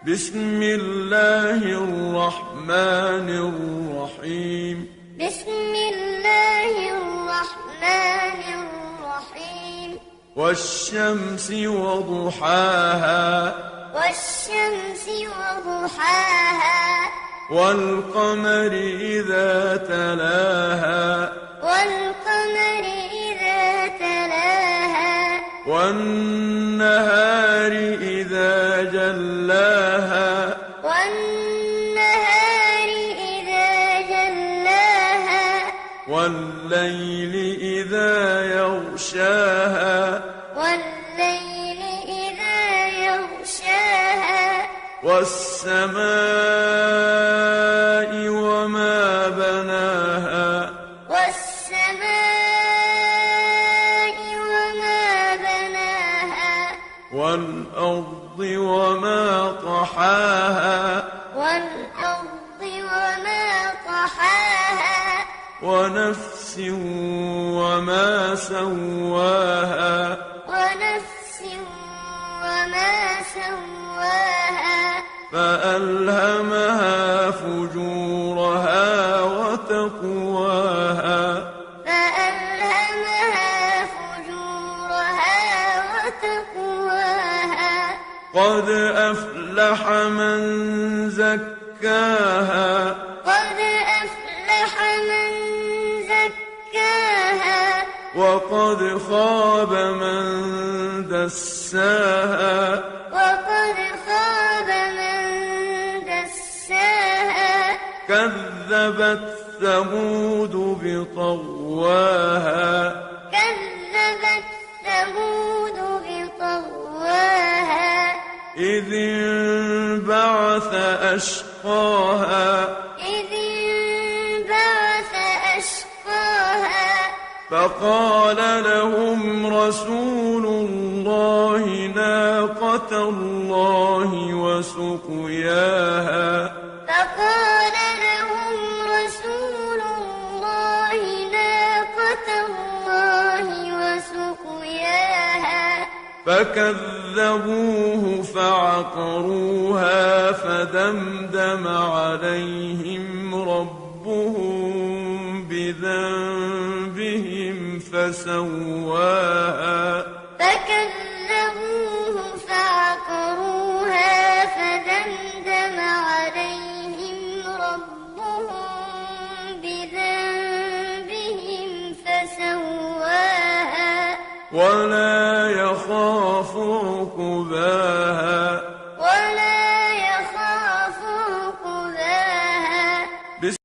بسم الله الرحمن الرحيم. بسم الله الرحمن الرحيم. والشمس وضحاها. والشمس وضحاها. والقمر إذا تلاها. والقمر إذا تلاها. والنهار إذا جلاها. والنهار إذا جلاها. والليل إذا يغشاها. والليل إذا يغشاها. والسماء وما بناها. والسماء وما بناها. والأرض وما طحاها. والأرض وما طحاها. ونفس وما سواها. ونفس وما سواها. فألهمها فجورها وتقواها. فألهمها فجورها وتقواها. قد أفلح من زكاها. قد أفلح من زكاها. وقد خاب من دساها. وقد خاب من دساها. كذبت ثمود بطغواها. كذبت ثمود بطغواها. إذ انبعث أشقاها. إذ انبعث أشقاها. فقال لهم رسول الله ناقة الله وسقياها. فقال لهم رسول الله ناقة الله وسقياها. فكذبوه فعقروها فدمدم عليهم ربهم بذنبهم فسواها.